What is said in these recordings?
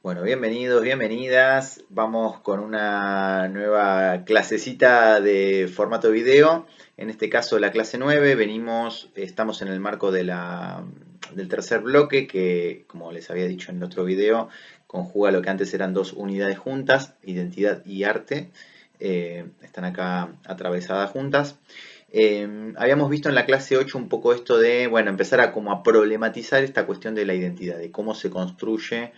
Bueno, bienvenidos, bienvenidas. Vamos con una nueva clasecita de formato video. En este caso la clase 9. Estamos en el marco del tercer bloque que, como les había dicho en el otro video, conjuga lo que antes eran dos unidades juntas, identidad y arte. Están acá atravesadas juntas. Habíamos visto en la clase 8 un poco esto de, bueno, empezar a como a problematizar esta cuestión de la identidad, de cómo se construye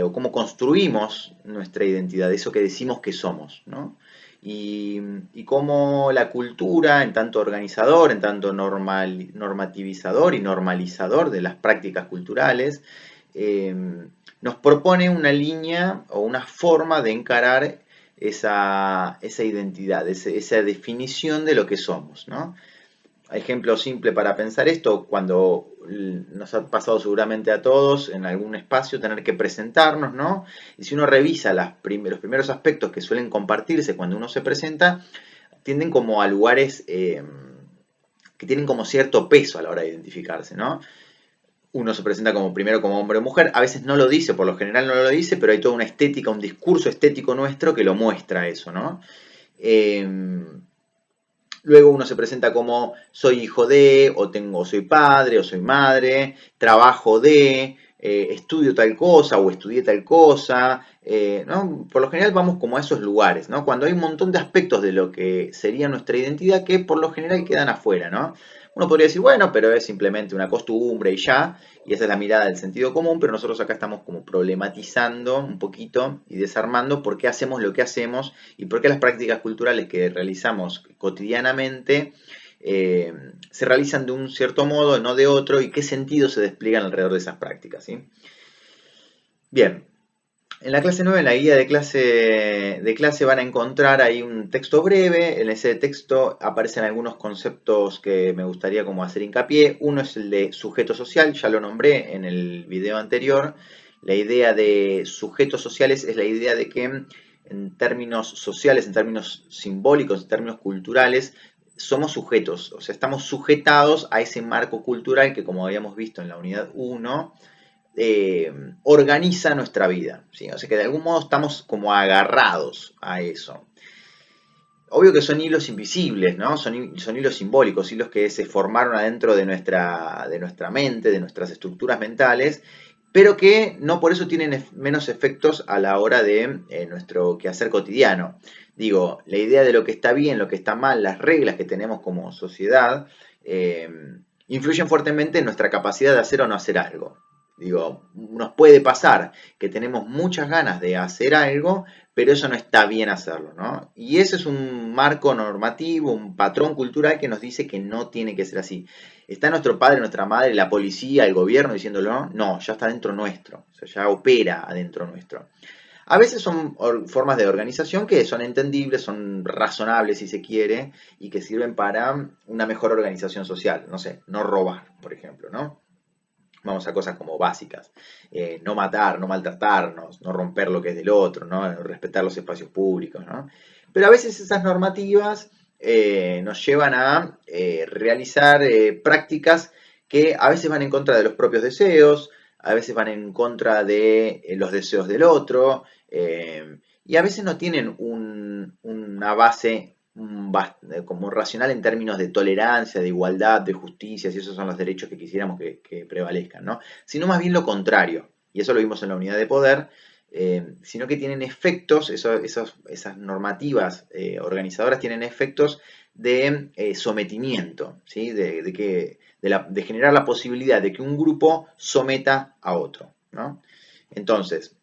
o cómo construimos nuestra identidad, eso que decimos que somos, ¿no? Y cómo la cultura, en tanto organizador, en tanto normativizador y normalizador de las prácticas culturales, eh, nos propone una línea o una forma de encarar esa identidad, esa definición de lo que somos, ¿no? Ejemplo simple para pensar esto, cuando nos ha pasado seguramente a todos en algún espacio tener que presentarnos, ¿no? Y si uno revisa los primeros aspectos que suelen compartirse cuando uno se presenta, tienden como a lugares que tienen como cierto peso a la hora de identificarse, ¿no? Uno se presenta como primero como hombre o mujer, a veces no lo dice, por lo general no lo dice, pero hay toda una estética, un discurso estético nuestro que lo muestra eso, ¿no? Eh, Luego uno se presenta como soy hijo de, o soy padre, o soy madre, trabajo de, estudio tal cosa, o estudié tal cosa, ¿no? Por lo general vamos como a esos lugares, ¿no? Cuando hay un montón de aspectos de lo que sería nuestra identidad que por lo general quedan afuera, ¿no? Uno podría decir, bueno, pero es simplemente una costumbre y ya, y esa es la mirada del sentido común, pero nosotros acá estamos como problematizando un poquito y desarmando por qué hacemos lo que hacemos y por qué las prácticas culturales que realizamos cotidianamente se realizan de un cierto modo, no de otro, y qué sentido se despliegan alrededor de esas prácticas, ¿sí? Bien, en la clase 9, en la guía de clase van a encontrar ahí un texto breve. En ese texto aparecen algunos conceptos que me gustaría como hacer hincapié. Uno es el de sujeto social, ya lo nombré en el video anterior. La idea de sujetos sociales es la idea de que en términos sociales, en términos simbólicos, en términos culturales, somos sujetos, o sea, estamos sujetados a ese marco cultural que, como habíamos visto en la unidad 1, eh, organiza nuestra vida, ¿sí? O sea que de algún modo estamos como agarrados a eso. Obvio que son hilos invisibles, ¿no? Son hilos simbólicos, hilos que se formaron adentro de nuestra mente, de nuestras estructuras mentales, pero que no por eso tienen menos efectos a la hora de nuestro quehacer cotidiano. Digo, la idea de lo que está bien, lo que está mal, las reglas que tenemos como sociedad, eh, influyen fuertemente en nuestra capacidad de hacer o no hacer algo. Digo, nos puede pasar que tenemos muchas ganas de hacer algo, pero eso no está bien hacerlo, ¿no? Y ese es un marco normativo, un patrón cultural que nos dice que no tiene que ser así. ¿Está nuestro padre, nuestra madre, la policía, el gobierno diciéndolo? No, ya está dentro nuestro, o sea, ya opera adentro nuestro. A veces son formas de organización que son entendibles, son razonables si se quiere, y que sirven para una mejor organización social. No sé, no robar, por ejemplo, ¿no? Vamos a cosas como básicas. No matar, no maltratarnos, no romper lo que es del otro, ¿no? Respetar los espacios públicos, ¿no? Pero a veces esas normativas nos llevan a realizar prácticas que a veces van en contra de los propios deseos, a veces van en contra de los deseos del otro, y a veces no tienen una base como racional en términos de tolerancia, de igualdad, de justicia, si esos son los derechos que quisiéramos que prevalezcan, ¿no? Sino más bien lo contrario, y eso lo vimos en la unidad de poder, sino que tienen efectos, esas normativas organizadoras tienen efectos de sometimiento, ¿sí? De generar la posibilidad de que un grupo someta a otro, ¿no? Entonces,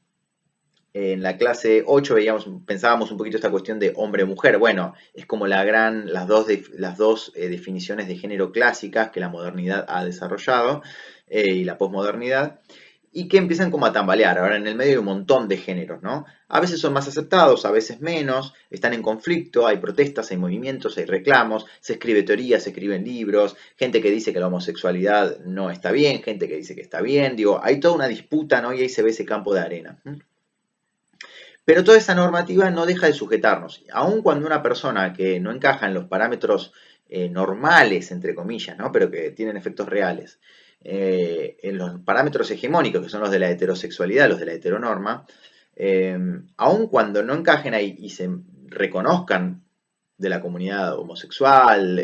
en la clase 8 pensábamos un poquito esta cuestión de hombre-mujer. Bueno, es como las dos definiciones de género clásicas que la modernidad ha desarrollado y la posmodernidad, y que empiezan como a tambalear. Ahora en el medio hay un montón de géneros, ¿no? A veces son más aceptados, a veces menos, están en conflicto, hay protestas, hay movimientos, hay reclamos, se escribe teoría, se escriben libros, gente que dice que la homosexualidad no está bien, gente que dice que está bien, digo, hay toda una disputa, ¿no? Y ahí se ve ese campo de arena. Pero toda esa normativa no deja de sujetarnos. Aun cuando una persona que no encaja en los parámetros normales, entre comillas, ¿no? Pero que tienen efectos reales, en los parámetros hegemónicos, que son los de la heterosexualidad, los de la heteronorma, aun cuando no encajen ahí y se reconozcan de la comunidad homosexual,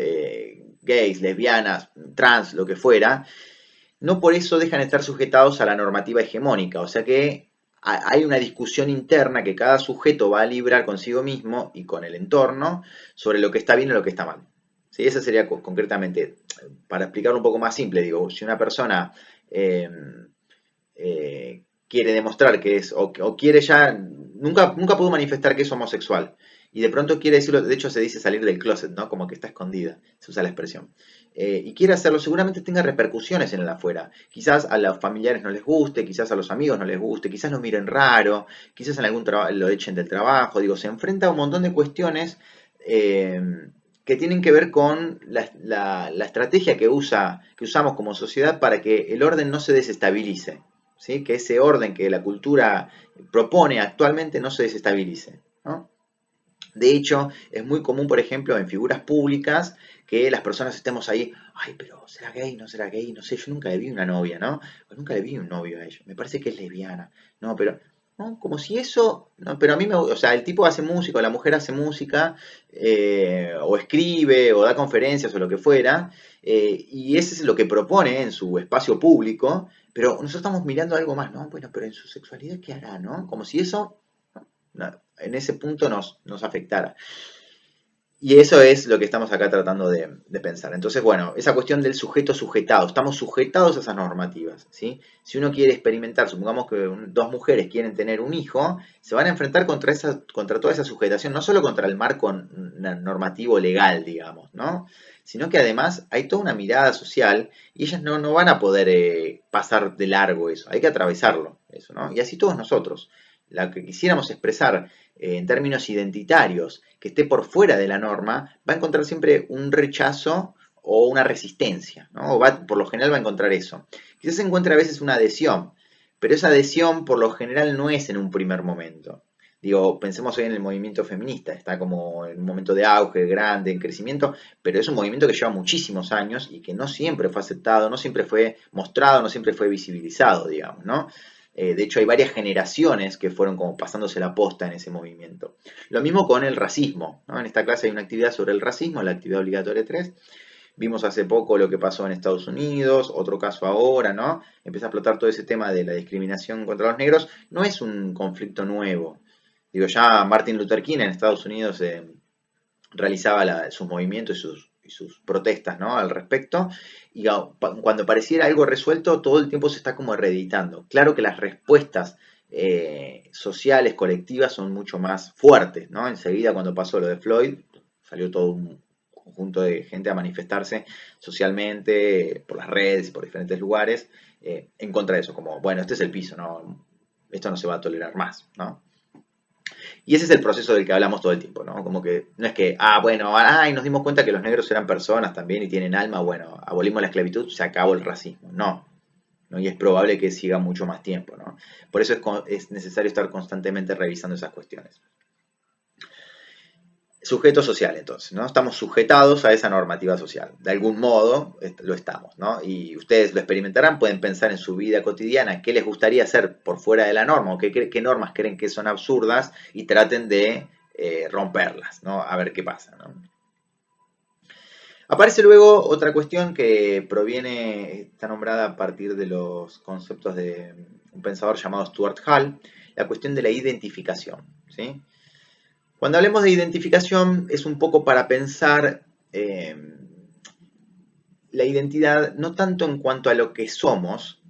gays, lesbianas, trans, lo que fuera, no por eso dejan de estar sujetados a la normativa hegemónica. O sea que hay una discusión interna que cada sujeto va a librar consigo mismo y con el entorno sobre lo que está bien y lo que está mal. ¿Sí? Esa sería concretamente, para explicarlo un poco más simple, digo, si una persona eh, quiere demostrar que es, o quiere ya, nunca pudo manifestar que es homosexual, y de pronto quiere decirlo, de hecho se dice salir del closet, ¿no? Como que está escondida, se usa la expresión. Y quiere hacerlo, seguramente tenga repercusiones en el afuera. Quizás a los familiares no les guste, quizás a los amigos no les guste, quizás lo miren raro, quizás en algún trabajo lo echen del trabajo. Digo, se enfrenta a un montón de cuestiones que tienen que ver con la estrategia que usamos como sociedad para que el orden no se desestabilice. ¿Sí? Que ese orden que la cultura propone actualmente no se desestabilice. ¿No? De hecho, es muy común, por ejemplo, en figuras públicas que las personas estemos ahí, ay, pero ¿será gay? ¿No será gay? No sé, yo nunca le vi una novia, ¿no? O nunca le vi un novio a ella. Me parece que es lesbiana. No, pero, ¿no? Como si eso, no, pero a mí me, o sea, el tipo hace música o la mujer hace música, o escribe o da conferencias o lo que fuera, y ese es lo que propone en su espacio público, pero nosotros estamos mirando algo más, ¿no? Bueno, pero en su sexualidad, ¿qué hará, no? Como si eso en ese punto nos afectara. Y eso es lo que estamos acá tratando de pensar. Entonces, bueno, esa cuestión del sujeto sujetado, estamos sujetados a esas normativas, ¿sí? Si uno quiere experimentar, supongamos que dos mujeres quieren tener un hijo, se van a enfrentar contra toda esa sujetación, no solo contra el marco normativo legal, digamos, ¿no? Sino que además hay toda una mirada social y ellas no van a poder pasar de largo eso, hay que atravesarlo, eso, ¿no? Y así todos nosotros. La que quisiéramos expresar en términos identitarios, que esté por fuera de la norma, va a encontrar siempre un rechazo o una resistencia, ¿no? Por lo general va a encontrar eso. Quizás se encuentre a veces una adhesión, pero esa adhesión por lo general no es en un primer momento. Digo, pensemos hoy en el movimiento feminista, está como en un momento de auge, grande, en crecimiento, pero es un movimiento que lleva muchísimos años y que no siempre fue aceptado, no siempre fue mostrado, no siempre fue visibilizado, digamos, ¿no? De hecho, hay varias generaciones que fueron como pasándose la posta en ese movimiento. Lo mismo con el racismo, ¿no? En esta clase hay una actividad sobre el racismo, la actividad obligatoria 3. Vimos hace poco lo que pasó en Estados Unidos, otro caso ahora, ¿no? Empieza a explotar todo ese tema de la discriminación contra los negros. No es un conflicto nuevo. Digo, ya Martin Luther King en Estados Unidos realizaba sus movimientos y sus protestas, ¿no? Al respecto, y cuando pareciera algo resuelto, todo el tiempo se está como reeditando. Claro que las respuestas sociales, colectivas, son mucho más fuertes, ¿no? Enseguida cuando pasó lo de Floyd, salió todo un conjunto de gente a manifestarse socialmente, por las redes y por diferentes lugares, en contra de eso, como, bueno, este es el piso, ¿no? Esto no se va a tolerar más, ¿no? Y ese es el proceso del que hablamos todo el tiempo, ¿no? Como que no es que, bueno, y nos dimos cuenta que los negros eran personas también y tienen alma, bueno, abolimos la esclavitud, se acabó el racismo. No, ¿no? Y es probable que siga mucho más tiempo, ¿no? Por eso es necesario estar constantemente revisando esas cuestiones. Sujeto social, entonces, ¿no? Estamos sujetados a esa normativa social. De algún modo lo estamos, ¿no? Y ustedes lo experimentarán, pueden pensar en su vida cotidiana qué les gustaría hacer por fuera de la norma o qué normas creen que son absurdas y traten de romperlas, ¿no? A ver qué pasa, ¿no? Aparece luego otra cuestión que proviene, está nombrada a partir de los conceptos de un pensador llamado Stuart Hall, la cuestión de la identificación, ¿sí? Cuando hablemos de identificación es un poco para pensar la identidad no tanto en cuanto a lo que somos,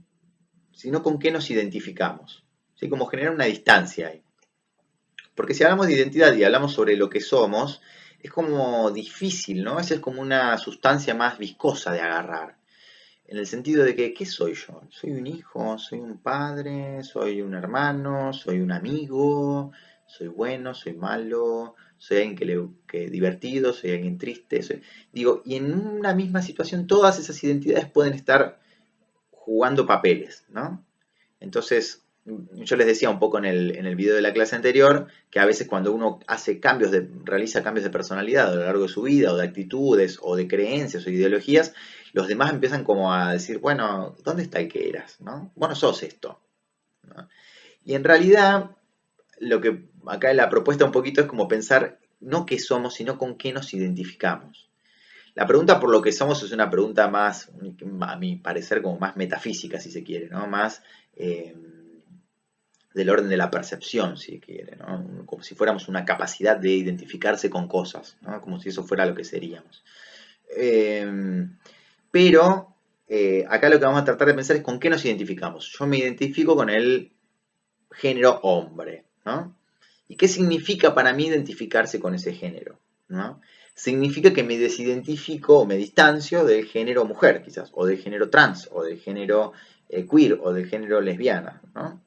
sino con qué nos identificamos. ¿Sí? Como generar una distancia ahí. Porque si hablamos de identidad y hablamos sobre lo que somos, es como difícil, ¿no? Esa es como una sustancia más viscosa de agarrar. En el sentido de que, ¿qué soy yo? ¿Soy un hijo? ¿Soy un padre? ¿Soy un hermano? ¿Soy un amigo? ¿Soy bueno? ¿Soy malo? ¿Soy alguien que divertido? ¿Soy alguien triste? Digo, y en una misma situación todas esas identidades pueden estar jugando papeles, ¿no? Entonces, yo les decía un poco en el video de la clase anterior, que a veces cuando uno hace realiza cambios de personalidad a lo largo de su vida, o de actitudes, o de creencias o ideologías, los demás empiezan como a decir, bueno, ¿dónde está el que eras? ¿No? Vos no sos esto, ¿no? Y en realidad, lo que acá la propuesta un poquito es como pensar no qué somos, sino con qué nos identificamos. La pregunta por lo que somos es una pregunta más, a mi parecer, como más metafísica, si se quiere, ¿no? Más del orden de la percepción, si quiere, ¿no? Como si fuéramos una capacidad de identificarse con cosas, ¿no? Como si eso fuera lo que seríamos. Pero acá lo que vamos a tratar de pensar es con qué nos identificamos. Yo me identifico con el género hombre, ¿no? ¿Y qué significa para mí identificarse con ese género? ¿No? Significa que me desidentifico o me distancio del género mujer, quizás, o del género trans, o del género queer, o del género lesbiana, ¿no?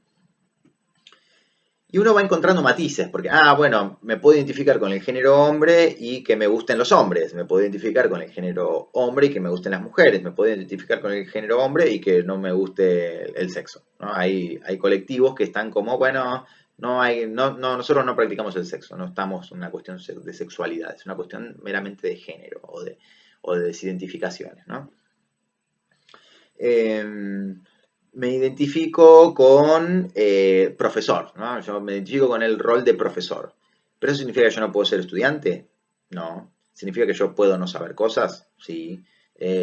Y uno va encontrando matices, porque, bueno, me puedo identificar con el género hombre y que me gusten los hombres, me puedo identificar con el género hombre y que me gusten las mujeres, me puedo identificar con el género hombre y que no me guste el sexo, ¿no? Hay colectivos que están como, bueno, nosotros no practicamos el sexo, no estamos en una cuestión de sexualidad, es una cuestión meramente de género o de desidentificaciones, ¿no? Me identifico con profesor, ¿no? Yo me identifico con el rol de profesor. ¿Pero eso significa que yo no puedo ser estudiante? No. ¿Significa que yo puedo no saber cosas? Sí.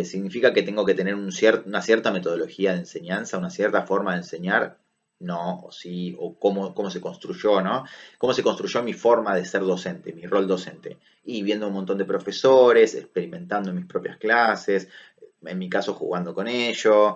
¿Significa que tengo que tener una cierta metodología de enseñanza, una cierta forma de enseñar? No, o sí, o cómo se construyó, ¿no? ¿Cómo se construyó mi forma de ser docente, mi rol docente? Y viendo un montón de profesores, experimentando en mis propias clases, en mi caso jugando con ello,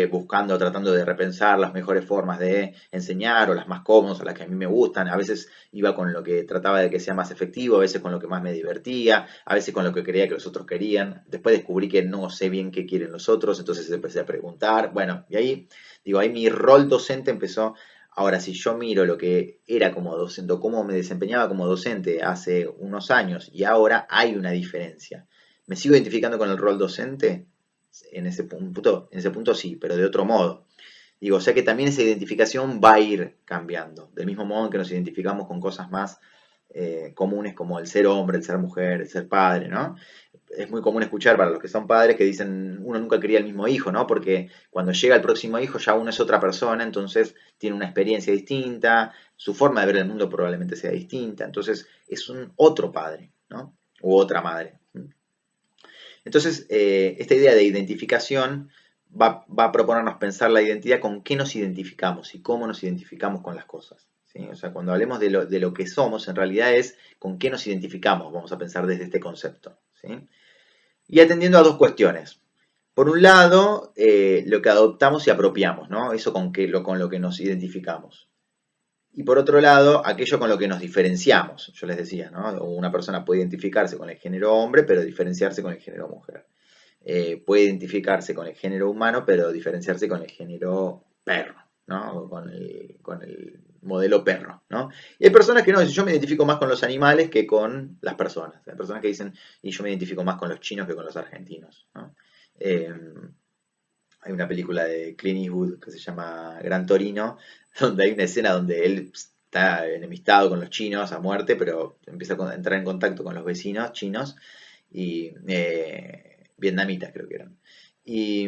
buscando, tratando de repensar las mejores formas de enseñar o las más cómodas, o las que a mí me gustan. A veces iba con lo que trataba de que sea más efectivo, a veces con lo que más me divertía, a veces con lo que creía que los otros querían. Después descubrí que no sé bien qué quieren los otros, entonces empecé a preguntar. Bueno, y ahí, digo, ahí mi rol docente empezó. Ahora, si yo miro lo que era como docente o cómo me desempeñaba como docente hace unos años y ahora, hay una diferencia. ¿Me sigo identificando con el rol docente? En ese punto sí, pero de otro modo. Digo, o sea que también esa identificación va a ir cambiando. Del mismo modo en que nos identificamos con cosas más comunes como el ser hombre, el ser mujer, el ser padre, ¿no? Es muy común escuchar para los que son padres que dicen uno nunca quería el mismo hijo, ¿no? Porque cuando llega el próximo hijo ya uno es otra persona, entonces tiene una experiencia distinta, su forma de ver el mundo probablemente sea distinta, entonces es un otro padre, ¿no? U otra madre. Entonces, esta idea de identificación va a proponernos pensar la identidad con qué nos identificamos y cómo nos identificamos con las cosas, ¿sí? O sea, cuando hablemos de lo que somos, en realidad es con qué nos identificamos, vamos a pensar desde este concepto, ¿sí? Y atendiendo a dos cuestiones. Por un lado, lo que adoptamos y apropiamos, ¿no? Eso con lo que nos identificamos. Y por otro lado, aquello con lo que nos diferenciamos, yo les decía, ¿no? Una persona puede identificarse con el género hombre, pero diferenciarse con el género mujer. Puede identificarse con el género humano, pero diferenciarse con el género perro, ¿no? O con el modelo perro, ¿no? Y hay personas que no, dicen, yo me identifico más con los animales que con las personas. Hay personas que dicen, y yo me identifico más con los chinos que con los argentinos, ¿no? Eh, Hay una película de Clint Eastwood que se llama Gran Torino, donde hay una escena donde él está enemistado con los chinos a muerte, pero empieza a entrar en contacto con los vecinos chinos y vietnamitas creo que eran. Y,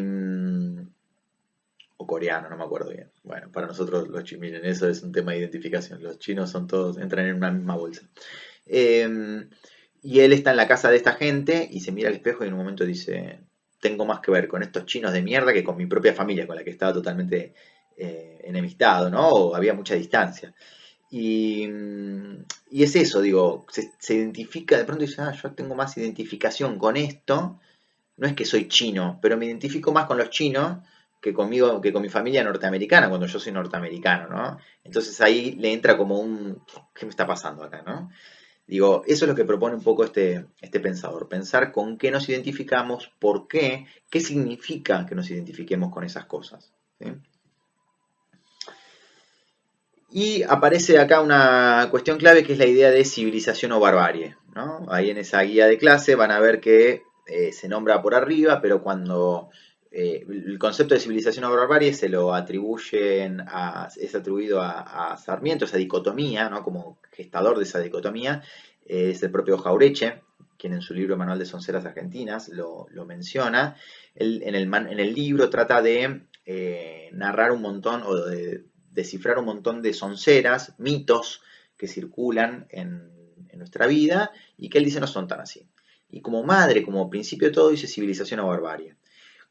o coreano, no me acuerdo bien. Bueno, para nosotros los chinos, miren, eso es un tema de identificación. Los chinos son todos, entran en una misma bolsa. Eh, y él está en la casa de esta gente y se mira al espejo y en un momento dice, tengo más que ver con estos chinos de mierda que con mi propia familia, con la que estaba totalmente enemistado, ¿no? O había mucha distancia. Y, y es eso, digo, se identifica, de pronto dice, yo tengo más identificación con esto, no es que soy chino, pero me identifico más con los chinos que conmigo, que con mi familia norteamericana, cuando yo soy norteamericano, ¿no? Entonces ahí le entra como ¿qué me está pasando acá, no? Digo, eso es lo que propone un poco este pensador, pensar con qué nos identificamos, por qué significa que nos identifiquemos con esas cosas, ¿sí? Y aparece acá una cuestión clave que es la idea de civilización o barbarie, ¿no? Ahí en esa guía de clase van a ver que se nombra por arriba, pero cuando el concepto de civilización o barbarie se lo es atribuido a Sarmiento, esa dicotomía, ¿no? Como gestador de esa dicotomía, es el propio Jaureche, quien en su libro Manual de Sonceras Argentinas lo menciona. Él, en el libro trata de narrar un montón o de descifrar un montón de sonceras, mitos que circulan en nuestra vida y que él dice no son tan así. Y como madre, como principio de todo, dice civilización o barbarie.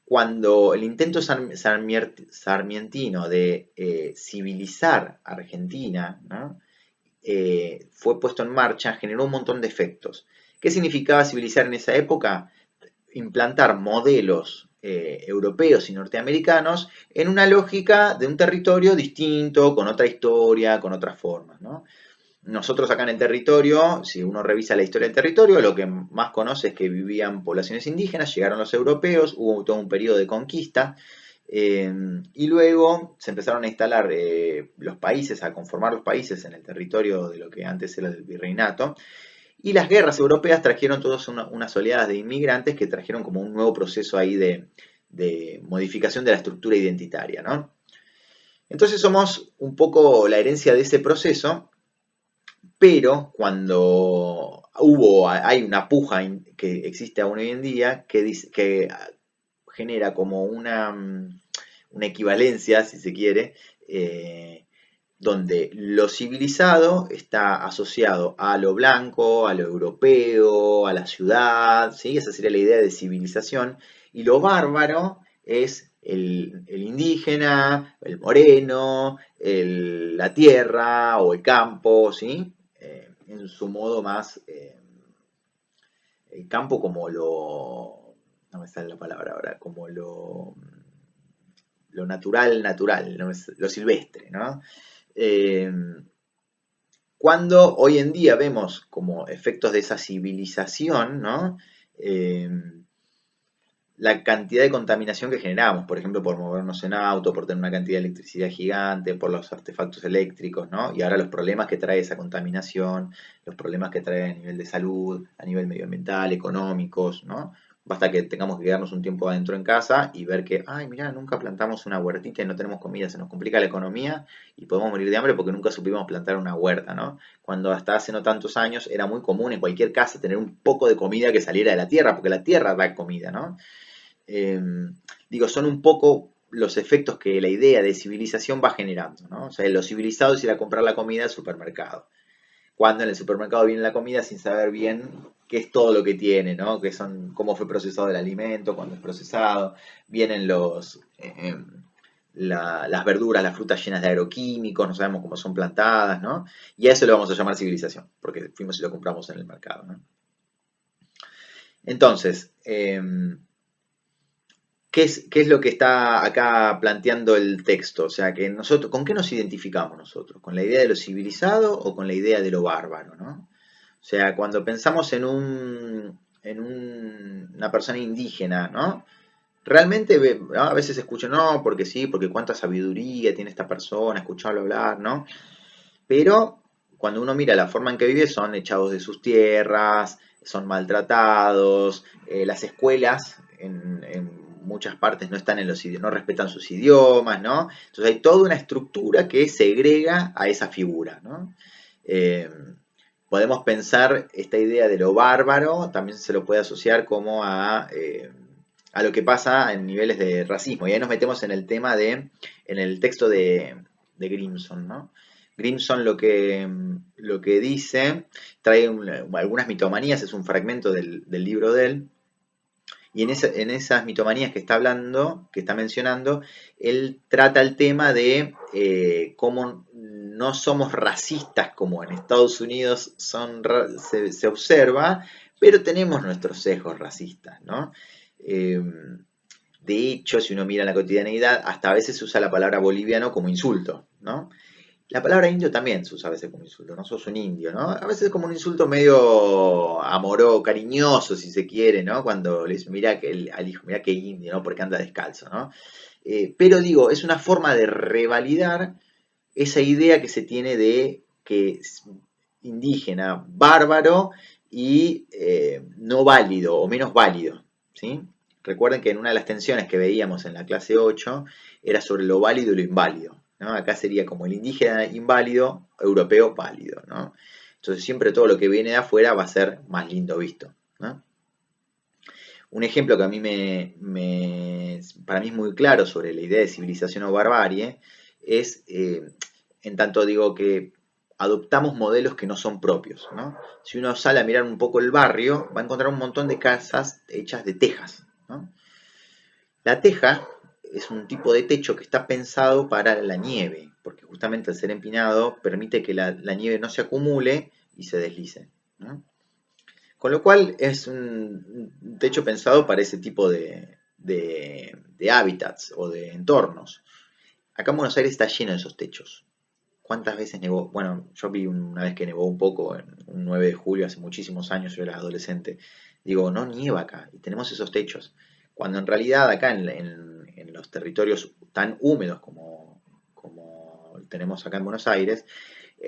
Cuando el intento sarmientino de civilizar Argentina, ¿no? Fue puesto en marcha, generó un montón de efectos. ¿Qué significaba civilizar en esa época? Implantar modelos europeos y norteamericanos en una lógica de un territorio distinto, con otra historia, con otras formas, ¿no? Nosotros acá en el territorio, si uno revisa la historia del territorio, lo que más conoce es que vivían poblaciones indígenas, llegaron los europeos, hubo todo un periodo de conquista, y luego se empezaron a instalar los países, a conformar los países en el territorio de lo que antes era el virreinato, y las guerras europeas trajeron todas unas oleadas de inmigrantes que trajeron como un nuevo proceso ahí de modificación de la estructura identitaria, ¿no? Entonces somos un poco la herencia de ese proceso, pero cuando hay una puja que existe aún hoy en día que genera como una equivalencia, si se quiere, donde lo civilizado está asociado a lo blanco, a lo europeo, a la ciudad, ¿sí? Esa sería la idea de civilización, y lo bárbaro es el indígena, el moreno, la tierra o el campo, ¿sí? En su modo más, el campo como no me sale la palabra ahora, como lo natural, natural, no lo silvestre, ¿no? Eh, Cuando hoy en día vemos como efectos de esa civilización, ¿no? Eh, la cantidad de contaminación que generamos, por ejemplo, por movernos en auto, por tener una cantidad de electricidad gigante, por los artefactos eléctricos, ¿no? Y ahora los problemas que trae esa contaminación, los problemas que trae a nivel de salud, a nivel medioambiental, económicos, ¿no? Basta que tengamos que quedarnos un tiempo adentro en casa y ver que, ay, mira, nunca plantamos una huertita y no tenemos comida, se nos complica la economía y podemos morir de hambre porque nunca supimos plantar una huerta, ¿no? Cuando hasta hace no tantos años era muy común en cualquier casa tener un poco de comida que saliera de la tierra, porque la tierra da comida, ¿no? eh, Digo, son un poco los efectos que la idea de civilización va generando, ¿no? O sea, lo civilizado es ir a comprar la comida al supermercado. Cuando en el supermercado viene la comida sin saber bien qué es todo lo que tiene, ¿no? Qué son, cómo fue procesado el alimento, cuándo es procesado. Vienen las verduras, las frutas llenas de agroquímicos, no sabemos cómo son plantadas, ¿no? Y a eso le vamos a llamar civilización, porque fuimos y lo compramos en el mercado, ¿no? Entonces, qué es lo que está acá planteando el texto? O sea, que nosotros, ¿con qué nos identificamos nosotros? ¿Con la idea de lo civilizado o con la idea de lo bárbaro, ¿no? O sea, cuando pensamos una persona indígena, ¿no? Realmente, ¿no? A veces escucho, no, porque sí, porque cuánta sabiduría tiene esta persona, escucharlo hablar, ¿no? Pero cuando uno mira la forma en que vive, son echados de sus tierras, son maltratados, las escuelas en muchas partes no están no respetan sus idiomas, ¿no? Entonces hay toda una estructura que segrega a esa figura, ¿no? Eh, Podemos pensar esta idea de lo bárbaro, también se lo puede asociar como a lo que pasa en niveles de racismo. Y ahí nos metemos en el tema en el texto de Grimson, ¿no? Grimson lo que dice, trae algunas mitomanías, es un fragmento del libro de él, y en esas mitomanías que está hablando, que está mencionando, él trata el tema de cómo no somos racistas como en Estados Unidos se observa, pero tenemos nuestros sesgos racistas, ¿no? De hecho, si uno mira la cotidianeidad, hasta a veces se usa la palabra boliviano como insulto, ¿no? La palabra indio también se usa a veces como insulto, no sos un indio, ¿no? A veces como un insulto medio amoroso, cariñoso, si se quiere, ¿no? Cuando le dicen, mira que al hijo, mira qué indio, ¿no? Porque anda descalzo, ¿no? Pero digo, es una forma de revalidar esa idea que se tiene de que es indígena, bárbaro y no válido o menos válido, ¿sí? Recuerden que en una de las tensiones que veíamos en la clase 8 era sobre lo válido y lo inválido, ¿no? Acá sería como el indígena inválido, europeo válido, ¿no? Entonces siempre todo lo que viene de afuera va a ser más lindo visto, ¿no? Un ejemplo que a mí para mí es muy claro sobre la idea de civilización o barbarie es, en tanto digo que adoptamos modelos que no son propios, ¿no? Si uno sale a mirar un poco el barrio, va a encontrar un montón de casas hechas de tejas, ¿no? La teja es un tipo de techo que está pensado para la nieve, porque justamente al ser empinado permite que la nieve no se acumule y se deslice, ¿no? Con lo cual es un techo pensado para ese tipo de hábitats o de entornos. Acá en Buenos Aires está lleno de esos techos. ¿Cuántas veces nevó? Bueno, yo vi una vez que nevó un poco, en un 9 de julio, hace muchísimos años, yo era adolescente. Digo, no nieva acá, y tenemos esos techos. Cuando en realidad acá en los territorios tan húmedos como tenemos acá en Buenos Aires,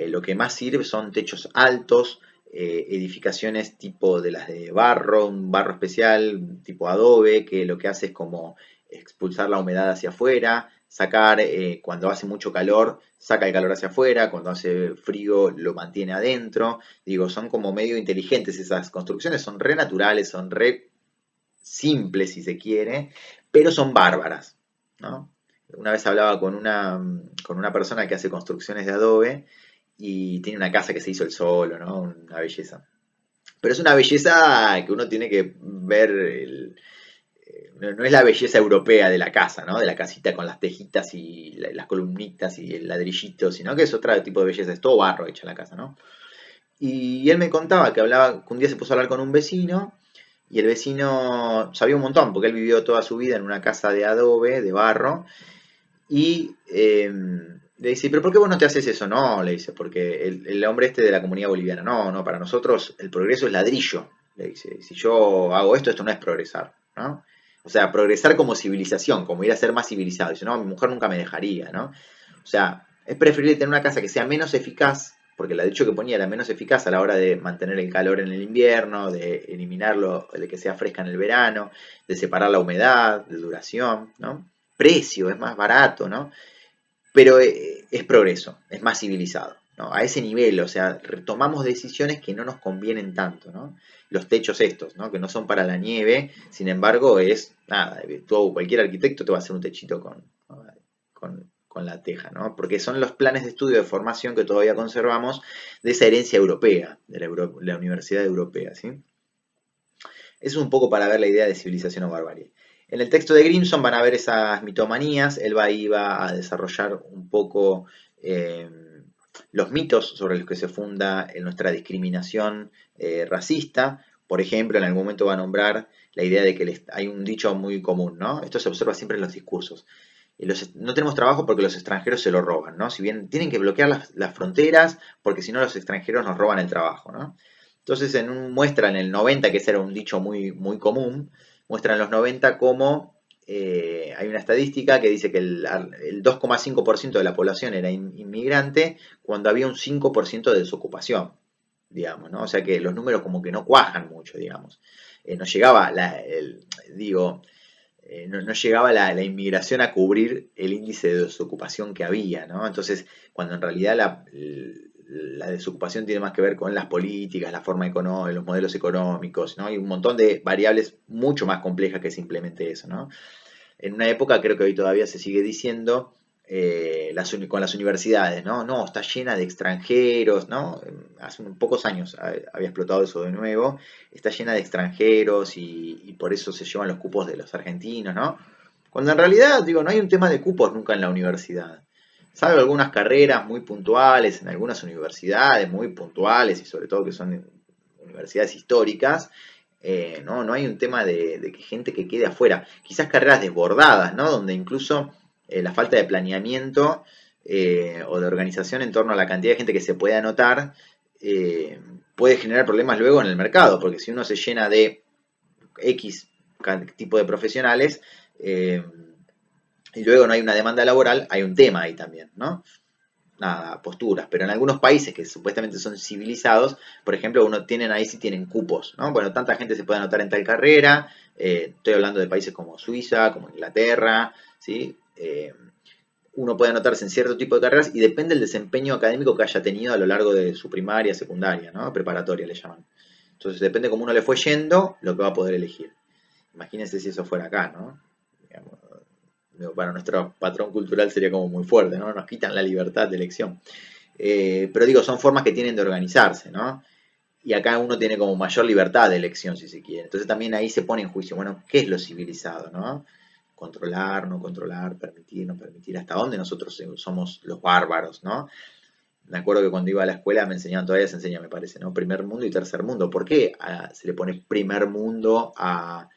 lo que más sirve son techos altos, edificaciones tipo de las de barro, un barro especial tipo adobe, que lo que hace es como expulsar la humedad hacia afuera, sacar, cuando hace mucho calor, saca el calor hacia afuera, cuando hace frío lo mantiene adentro. Digo, son como medio inteligentes esas construcciones, son re naturales, son re simples si se quiere, pero son bárbaras, ¿no? Una vez hablaba con una persona que hace construcciones de adobe y tiene una casa que se hizo el solo, ¿no? Una belleza. Pero es una belleza que uno tiene que ver, no es la belleza europea de la casa, ¿no? De la casita con las tejitas y las columnitas y el ladrillito, sino que es otro tipo de belleza, es todo barro hecha la casa, ¿no? Y él me contaba que que un día se puso a hablar con un vecino y el vecino sabía un montón, porque él vivió toda su vida en una casa de adobe, de barro, y le dice, pero ¿por qué vos no te haces eso? No, le dice, porque el hombre este de la comunidad boliviana, no, no, para nosotros el progreso es ladrillo, le dice, si yo hago esto, esto no es progresar, ¿no? O sea, progresar como civilización, como ir a ser más civilizado. Dice, no, mi mujer nunca me dejaría, ¿no? O sea, es preferible tener una casa que sea menos eficaz, porque el ladrillo que ponía era menos eficaz a la hora de mantener el calor en el invierno, de eliminarlo, de que sea fresca en el verano, de separar la humedad, de duración, ¿no? Precio, es más barato, ¿no? Pero es progreso, es más civilizado, ¿no? A ese nivel, o sea, tomamos decisiones que no nos convienen tanto, ¿no? Los techos estos, ¿no? Que no son para la nieve, sin embargo, nada, cualquier arquitecto te va a hacer un techito con la teja, ¿no? Porque son los planes de estudio de formación que todavía conservamos de esa herencia europea, de la Universidad Europea, ¿sí? Es un poco para ver la idea de civilización o barbarie. En el texto de Grimson van a ver esas mitomanías, él iba a desarrollar un poco eh, los mitos sobre los que se funda en nuestra discriminación racista. Por ejemplo, en algún momento va a nombrar la idea de que hay un dicho muy común, ¿no? Esto se observa siempre en los discursos. No tenemos trabajo porque los extranjeros se lo roban, ¿no? Si bien tienen que bloquear las fronteras porque si no los extranjeros nos roban el trabajo, ¿no? Entonces muestra en el 90, que ese era un dicho muy, muy común, muestra en los 90 cómo hay una estadística que dice que el 2,5% de la población era inmigrante cuando había un 5% de desocupación, digamos, ¿no? O sea que los números como que no cuajan mucho, digamos. No llegaba, digo, no llegaba la inmigración a cubrir el índice de desocupación que había, ¿no? Entonces, cuando en realidad la desocupación tiene más que ver con las políticas, la forma económica, los modelos económicos, ¿no? Hay un montón de variables mucho más complejas que simplemente eso, ¿no? En una época, creo que hoy todavía se sigue diciendo, con las universidades, ¿no? No, está llena de extranjeros, ¿no? Hace unos pocos años había explotado eso de nuevo, está llena de extranjeros y por eso se llevan los cupos de los argentinos, ¿no? Cuando en realidad, digo, no hay un tema de cupos nunca en la universidad. Salvo algunas carreras muy puntuales, en algunas universidades muy puntuales y sobre todo que son universidades históricas, no hay un tema de que gente que quede afuera. Quizás carreras desbordadas, ¿no? Donde incluso la falta de planeamiento o de organización en torno a la cantidad de gente que se puede anotar puede generar problemas luego en el mercado, porque si uno se llena de X tipo de profesionales y luego no hay una demanda laboral, hay un tema ahí también, ¿no? nada, posturas, pero en algunos países que supuestamente son civilizados, por ejemplo, ahí sí tienen cupos, ¿no? Bueno, tanta gente se puede anotar en tal carrera, estoy hablando de países como Suiza, como Inglaterra, ¿sí? Uno puede anotarse en cierto tipo de carreras y depende del desempeño académico que haya tenido a lo largo de su primaria, secundaria, ¿no? Preparatoria le llaman. Entonces depende cómo uno le fue yendo, lo que va a poder elegir. Imagínense si eso fuera acá, ¿no? Digamos, para nuestro patrón cultural sería como muy fuerte, ¿no? Nos quitan la libertad de elección. Pero digo, son formas que tienen de organizarse, ¿no? Y acá uno tiene como mayor libertad de elección, si se quiere. Entonces también ahí se pone en juicio, bueno, ¿qué es lo civilizado, no? Controlar, no controlar, permitir, no permitir, hasta dónde nosotros somos los bárbaros, ¿no? Me acuerdo que cuando iba a la escuela me enseñaban, todavía se enseña, me parece, ¿no? Primer mundo y tercer mundo. ¿Por qué se le pone primer mundo a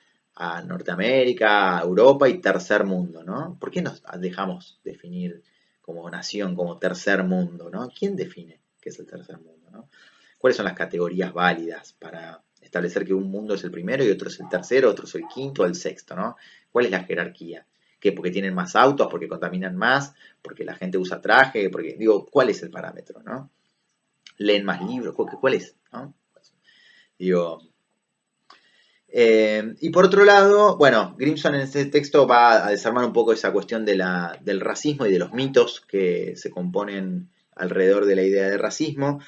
Norteamérica, a Europa y tercer mundo, ¿no? ¿Por qué nos dejamos definir como nación, como tercer mundo, ¿no? ¿Quién define qué es el tercer mundo, ¿no? ¿Cuáles son las categorías válidas para establecer que un mundo es el primero y otro es el tercero, otro es el quinto o el sexto, ¿no? ¿Cuál es la jerarquía? ¿Qué? ¿Porque tienen más autos? ¿Porque contaminan más? ¿Porque la gente usa traje? Porque, digo, ¿cuál es el parámetro, no? ¿Leen más libros? ¿Cuál es? ¿No? Digo, y por otro lado, bueno, Grimson en este texto va a desarmar un poco esa cuestión del racismo y de los mitos que se componen alrededor de la idea de racismo.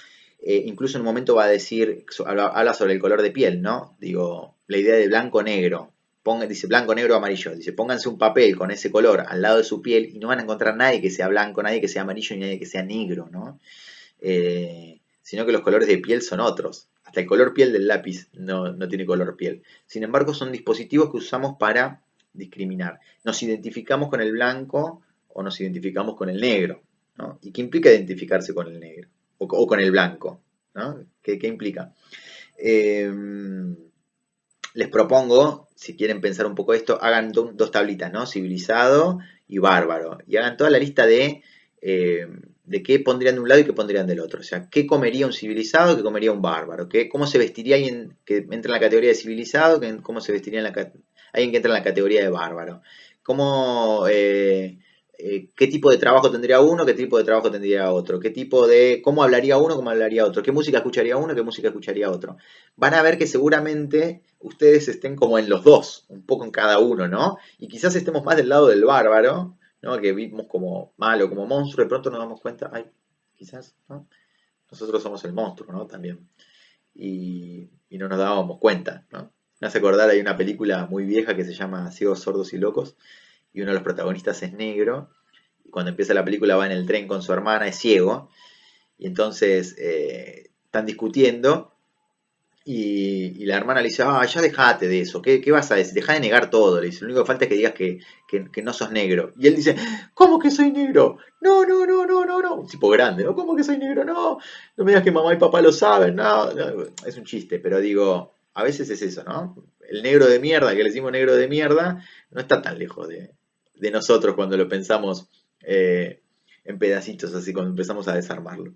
Incluso en un momento va a decir, habla sobre el color de piel, ¿no? Digo, la idea de blanco-negro. Dice blanco, negro, amarillo. Dice, pónganse un papel con ese color al lado de su piel y no van a encontrar nadie que sea blanco, nadie que sea amarillo y nadie que sea negro, ¿no? Sino que los colores de piel son otros. Hasta el color piel del lápiz no tiene color piel. Sin embargo, son dispositivos que usamos para discriminar. Nos identificamos con el blanco o nos identificamos con el negro, ¿no? ¿Y qué implica identificarse con el negro? O con el blanco, ¿no? ¿Qué implica? Eh, Les propongo, si quieren pensar un poco esto, hagan dos tablitas, ¿no? Civilizado y bárbaro. Y hagan toda la lista de qué pondrían de un lado y qué pondrían del otro. O sea, qué comería un civilizado, qué comería un bárbaro. Cómo se vestiría alguien que entra en la categoría de civilizado, cómo se vestiría alguien que entra en la categoría de bárbaro. Cómo, qué tipo de trabajo tendría uno, qué tipo de trabajo tendría otro. Cómo hablaría uno, cómo hablaría otro. Qué música escucharía uno, qué música escucharía otro. Van a ver que seguramente ustedes estén como en los dos, un poco en cada uno, ¿no? Y quizás estemos más del lado del bárbaro, ¿no? Que vimos como malo, como monstruo, de pronto nos damos cuenta, ay, quizás, ¿no? Nosotros somos el monstruo, ¿no? También. Y no nos dábamos cuenta, ¿no? Me hace acordar, hay una película muy vieja que se llama Ciegos, Sordos y Locos, y uno de los protagonistas es negro, y cuando empieza la película va en el tren con su hermana, es ciego, y entonces están discutiendo, y la hermana le dice, ya dejate de eso, ¿qué vas a decir? Deja de negar todo, le dice, lo único que falta es que digas que no sos negro. Y él dice, ¿cómo que soy negro? No, no, no, no, no, no. Un tipo grande, ¿no? ¿Cómo que soy negro? No, no me digas que mamá y papá lo saben, no, no. Es un chiste, pero digo, a veces es eso, ¿no? El negro de mierda, que le decimos negro de mierda, no está tan lejos de nosotros cuando lo pensamos en pedacitos, así cuando empezamos a desarmarlo.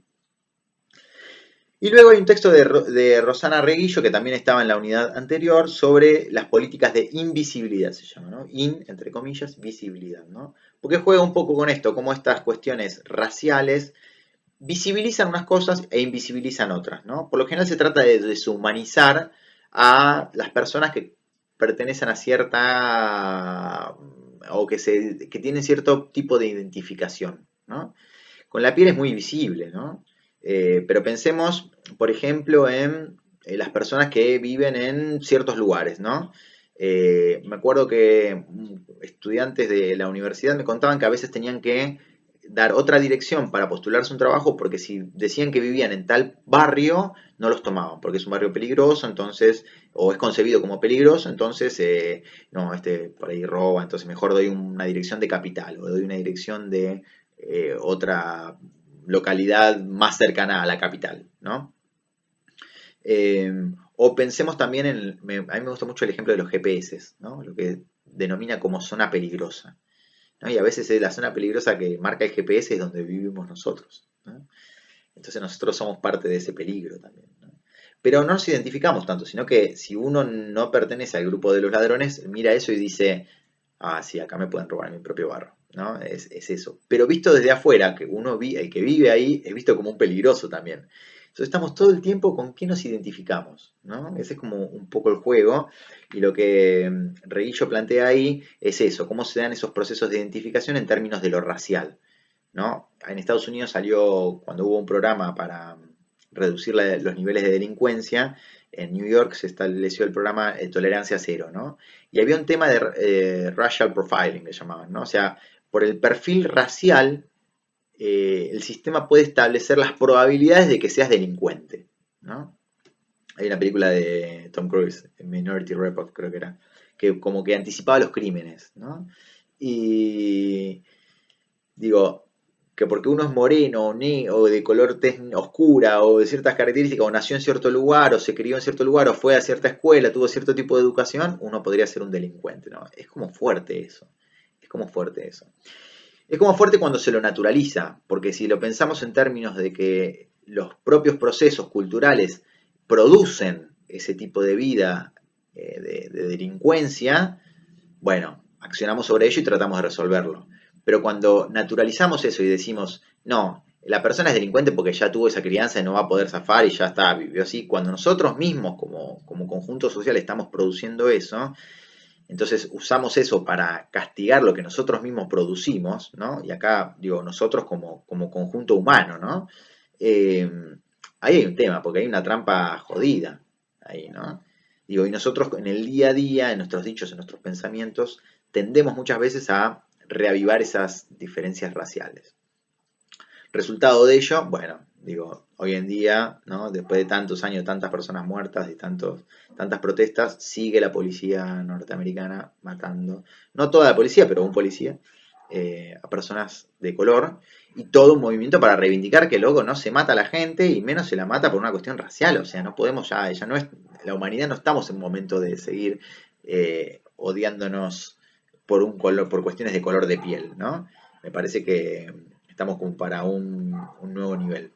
Y luego hay un texto de Rosana Reguillo, que también estaba en la unidad anterior, sobre las políticas de invisibilidad, se llama, ¿no? Entre comillas, visibilidad, ¿no? Porque juega un poco con esto, como estas cuestiones raciales visibilizan unas cosas e invisibilizan otras, ¿no? Por lo general se trata de deshumanizar a las personas que pertenecen a cierta o que tienen cierto tipo de identificación, ¿no? Con la piel es muy visible, ¿no? Pero pensemos, por ejemplo, en las personas que viven en ciertos lugares, ¿no? Me acuerdo que estudiantes de la universidad me contaban que a veces tenían que dar otra dirección para postularse un trabajo porque si decían que vivían en tal barrio, no los tomaban, porque es un barrio peligroso, entonces, o es concebido como peligroso, entonces, no, por ahí roba, entonces mejor doy una dirección de capital o doy una dirección de otra localidad más cercana a la capital, ¿no? Eh, o pensemos también a mí me gusta mucho el ejemplo de los GPS, ¿no? Lo que denomina como zona peligrosa, ¿no? Y a veces es la zona peligrosa que marca el GPS es donde vivimos nosotros, ¿no? Entonces nosotros somos parte de ese peligro también, ¿no? Pero no nos identificamos tanto, sino que si uno no pertenece al grupo de los ladrones, mira eso y dice, sí, acá me pueden robar en mi propio barrio. ¿no? Es eso. Pero visto desde afuera, que el que vive ahí, es visto como un peligroso también. Entonces estamos todo el tiempo con quién nos identificamos, ¿no? Ese es como un poco el juego. Y lo que Reguillo plantea ahí es eso, cómo se dan esos procesos de identificación en términos de lo racial, ¿no? En Estados Unidos salió, cuando hubo un programa para reducir los niveles de delincuencia, en New York se estableció el programa Tolerancia Cero, ¿no? Y había un tema de racial profiling, que llamaban, ¿no? O sea, por el perfil racial, el sistema puede establecer las probabilidades de que seas delincuente, ¿no? Hay una película de Tom Cruise, Minority Report creo que era, que como que anticipaba los crímenes, ¿no? Y digo, que porque uno es moreno o de color tez oscura o de ciertas características o nació en cierto lugar o se crió en cierto lugar o fue a cierta escuela, tuvo cierto tipo de educación, uno podría ser un delincuente, ¿no? Es como fuerte eso, es como fuerte eso. Es como fuerte cuando se lo naturaliza, porque si lo pensamos en términos de que los propios procesos culturales producen ese tipo de vida de delincuencia, bueno, accionamos sobre ello y tratamos de resolverlo. Pero cuando naturalizamos eso y decimos, no, la persona es delincuente porque ya tuvo esa crianza y no va a poder zafar y ya está, vivió así, cuando nosotros mismos como conjunto social estamos produciendo eso, entonces usamos eso para castigar lo que nosotros mismos producimos, ¿no? Y acá digo nosotros como conjunto humano, ¿no? Eh, Ahí hay un tema, porque hay una trampa jodida ahí, ¿no? Digo, y nosotros en el día a día, en nuestros dichos, en nuestros pensamientos, tendemos muchas veces a reavivar esas diferencias raciales. Resultado de ello, bueno, digo, hoy en día, ¿no? Después de tantos años, tantas personas muertas y tantas protestas, sigue la policía norteamericana matando, no toda la policía, pero un policía, a personas de color, y todo un movimiento para reivindicar que luego no se mata a la gente y menos se la mata por una cuestión racial, o sea, no podemos ya no es, la humanidad no estamos en un momento de seguir odiándonos por un color, por cuestiones de color de piel, ¿no? Me parece que estamos como para un nuevo nivel.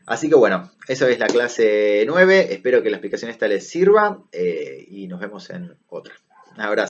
Así que bueno, eso es la clase 9. Espero que la explicación esta les sirva y nos vemos en otra. Un abrazo.